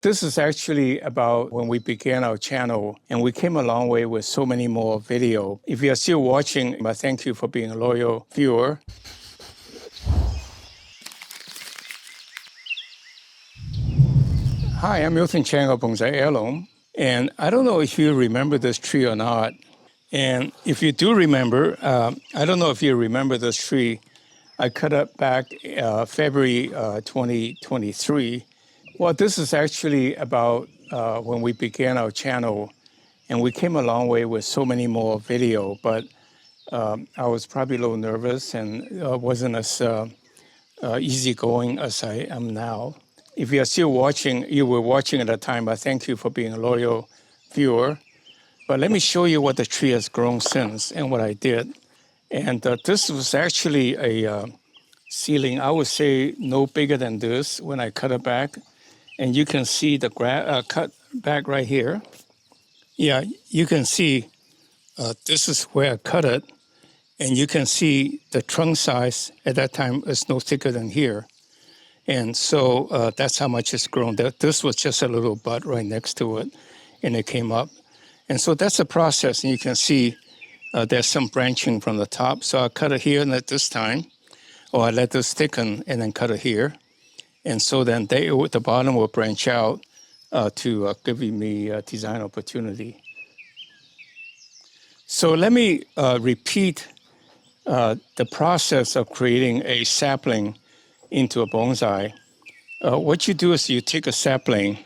This is actually about when we began our channel, and we came a long way with so many more video. If you are still watching, I thank you for being a loyal viewer. Hi, I'm miltonchang of Bonsaiheirloom, and I don't know if you remember this tree or not. And if you do remember, I don't know if you remember this tree. I cut it back February 2023. Well, this is actually about when we began our channel, and we came a long way with so many more video, but I was probably a little nervous and wasn't as easygoing as I am now. If you are still watching, you were watching at the time, I thank you for being a loyal viewer. But let me show you what the tree has grown since and what I did. And this was actually a ceiling, I would say no bigger than this when I cut it back. And you can see the cut back right here. Yeah, you can see this is where I cut it. And you can see the trunk size at that time is no thicker than here. And so that's how much it's grown. This was just a little bud right next to it, and it came up. And so that's a process, and you can see there's some branching from the top. So I cut it here and at this time, or I let this thicken and then cut it here. And so then the bottom will branch out to give me a design opportunity. So let me repeat the process of creating a sapling into a bonsai. What you do is you take a sapling,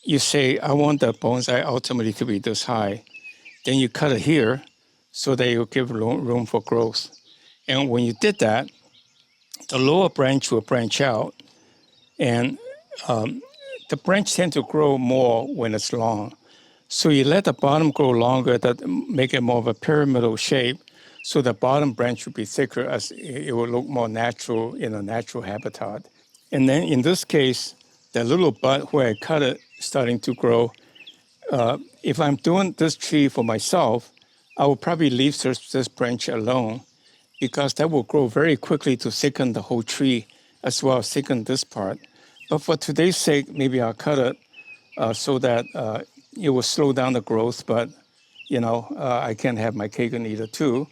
you say, I want the bonsai ultimately to be this high. Then you cut it here so that you'll give room for growth. And when you did that, the lower branch will branch out, and the branch tends to grow more when it's long. So you let the bottom grow longer, that make it more of a pyramidal shape, so the bottom branch will be thicker as it will look more natural in a natural habitat. And then in this case, the little bud where I cut it starting to grow, if I'm doing this tree for myself, I will probably leave this branch alone because that will grow very quickly to thicken the whole tree as well as thicken this part. But for today's sake, maybe I'll cut it so that it will slow down the growth, but you know, I can have my cake and eat it too.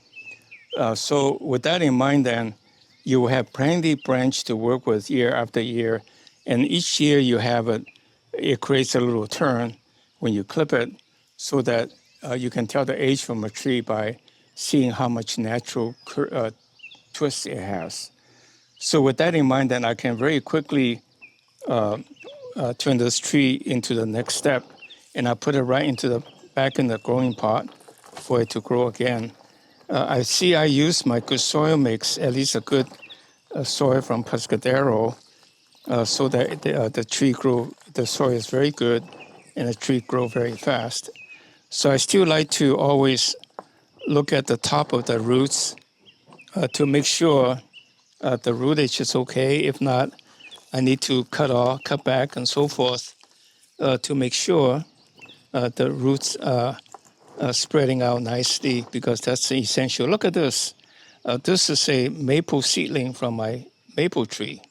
So with that in mind, then you will have plenty branch to work with year after year, and each year you have it creates a little turn when you clip it, so that you can tell the age from a tree by seeing how much natural twist it has. So with that in mind, then I can very quickly turn this tree into the next step, and I put it right into the back in the growing pot for it to grow again. I see I use my good soil mix, at least a good soil from Pescadero, so that the soil is very good and the tree grow very fast. So I still like to always look at the top of the roots to make sure the rootage is okay. If not, I need to cut back and so forth to make sure the roots are spreading out nicely, because that's essential. Look at this. This is a maple seedling from my maple tree.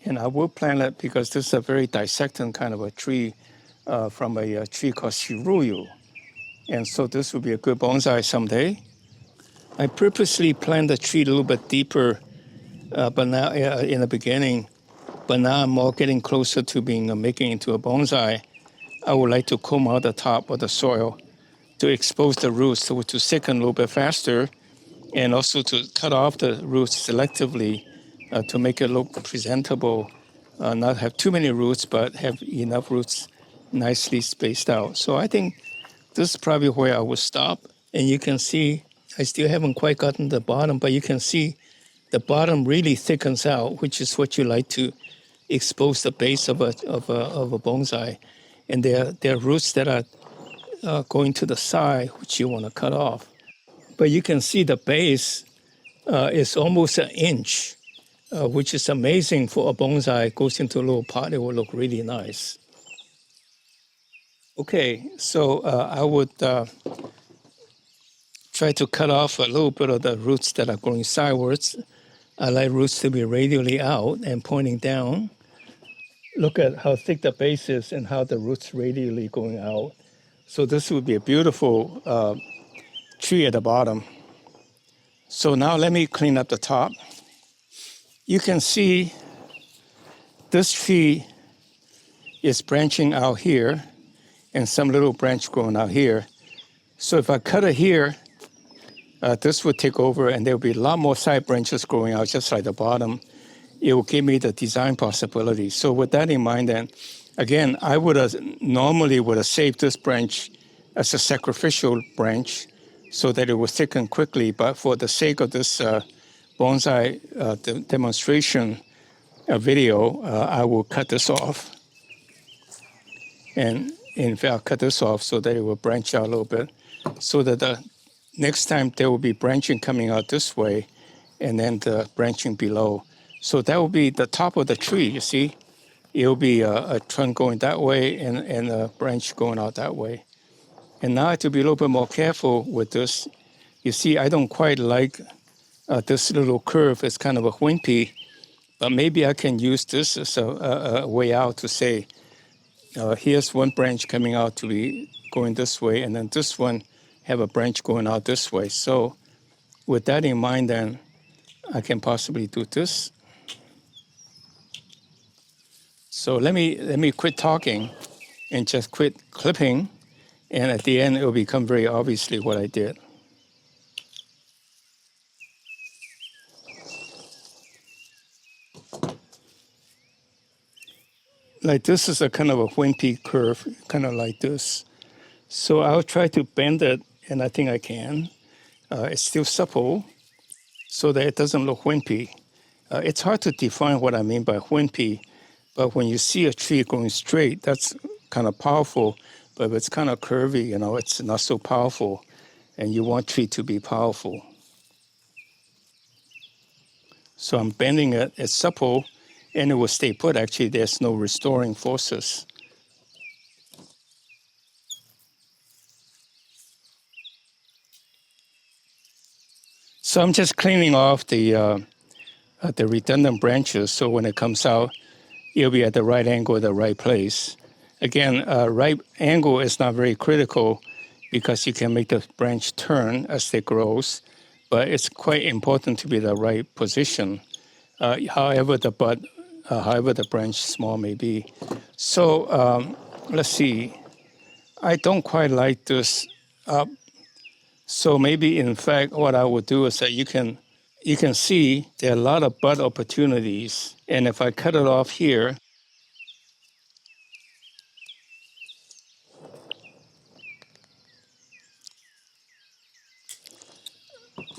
And I will plant it because this is a very dissecting kind of a tree from a tree called shiruyu. And so this will be a good bonsai someday. I purposely planted the tree a little bit deeper but now in the beginning, but now I'm more getting closer to making into a bonsai. I would like to comb out the top of the soil to expose the roots to thicken a little bit faster, and also to cut off the roots selectively to make it look presentable, not have too many roots, but have enough roots nicely spaced out. So I think this is probably where I will stop. And you can see, I still haven't quite gotten the bottom, but you can see the bottom really thickens out, which is what you like to expose the base of a bonsai. And there are roots that are going to the side, which you want to cut off. But you can see the base is almost an inch, which is amazing for a bonsai. It goes into a little pot, it will look really nice. Okay, so I would try to cut off a little bit of the roots that are growing sidewards. I like roots to be radially out and pointing down. look at how thick the base is and how the roots radially going out. So this would be a beautiful tree at the bottom. So now let me clean up the top. You can see this tree is branching out here and some little branch growing out here. So if I cut it here, this would take over and there will be a lot more side branches growing out just like the bottom. It will give me the design possibility. So with that in mind then, again, I would have normally would have saved this branch as a sacrificial branch so that it will thicken quickly. But for the sake of this bonsai demonstration video, I will cut this off. And in fact, I'll cut this off so that it will branch out a little bit so that the next time there will be branching coming out this way and then the branching below. So that will be the top of the tree, you see? It will be a trunk going that way and a branch going out that way. And now I have to be a little bit more careful with this. You see, I don't quite like this little curve. It's kind of a wimpy, but maybe I can use this as a way out to say, here's one branch coming out to be going this way, and then this one have a branch going out this way. So with that in mind, then I can possibly do this. So let me quit talking and just quit clipping, and at the end it will become very obviously what I did. Like this is a kind of a wimpy curve, kind of like this. So I'll try to bend it, and I think I can. It's still supple, so that it doesn't look wimpy. It's hard to define what I mean by wimpy, but when you see a tree going straight, that's kind of powerful. But if it's kind of curvy, you know, it's not so powerful, and you want tree to be powerful. So I'm bending it, it's supple, and it will stay put. Actually, there's no restoring forces. So I'm just cleaning off the redundant branches, so when it comes out, it'll be at the right angle, the right place. Again, right angle is not very critical because you can make the branch turn as it grows, but it's quite important to be the right position, however the branch small may be. So let's see. I don't quite like this up. So maybe in fact what I would do is that you can see there are a lot of bud opportunities. And if I cut it off here,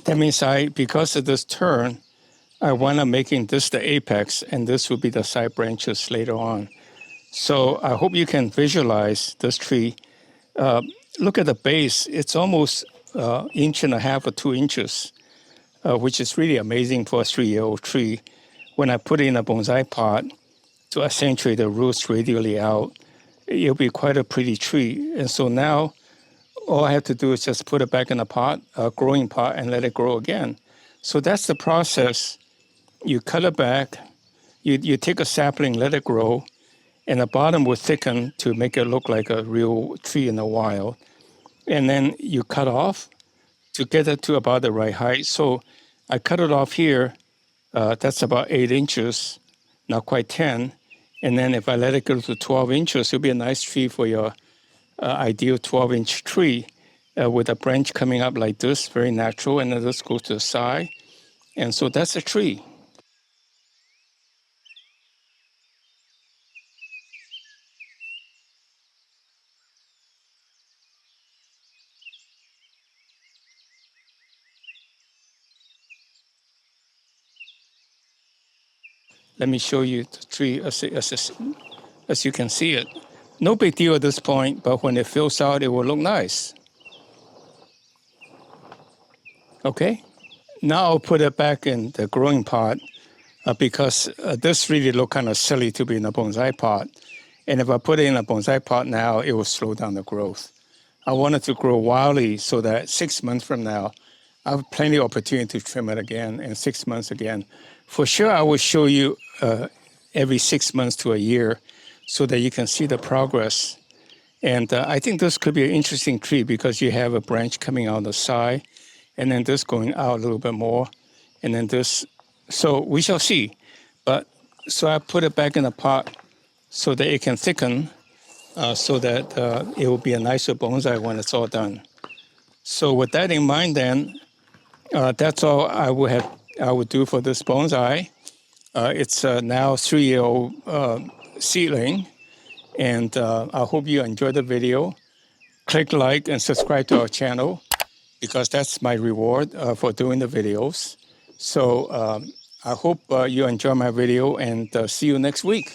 that means because of this turn, I wind up making this the apex, and this will be the side branches later on. So I hope you can visualize this tree. Look at the base. It's almost 1.5 inches or 2 inches, which is really amazing for a 3-year-old tree. When I put it in a bonsai pot to accentuate the roots radially out, it'll be quite a pretty tree. And so now all I have to do is just put it back in a pot, a growing pot, and let it grow again. So that's the process. You cut it back, you take a sapling, let it grow, and the bottom will thicken to make it look like a real tree in the wild. And then you cut off to get it to about the right height. So I cut it off here. That's about 8 inches, not quite 10. And then if I let it go to 12 inches, it'll be a nice tree for your ideal 12-inch tree with a branch coming up like this, very natural, and then this goes to the side. And so that's a tree. Let me show you the tree as you can see it. No big deal at this point, but when it fills out, it will look nice. Okay? Now I'll put it back in the growing pot because this really look kind of silly to be in a bonsai pot. And if I put it in a bonsai pot now, it will slow down the growth. I want it to grow wildly so that 6 months from now, I have plenty of opportunity to trim it again, and 6 months again. For sure, I will show you every 6 months to a year so that you can see the progress. And I think this could be an interesting tree because you have a branch coming out the side, and then this going out a little bit more, and then this. So we shall see. But so I put it back in the pot so that it can thicken, so that it will be a nicer bonsai when it's all done. So with that in mind, then that's all I would do for this bonsai. It's now 3-year-old seedling. And I hope you enjoyed the video. Click like and subscribe to our channel because that's my reward for doing the videos. So I hope you enjoy my video and see you next week.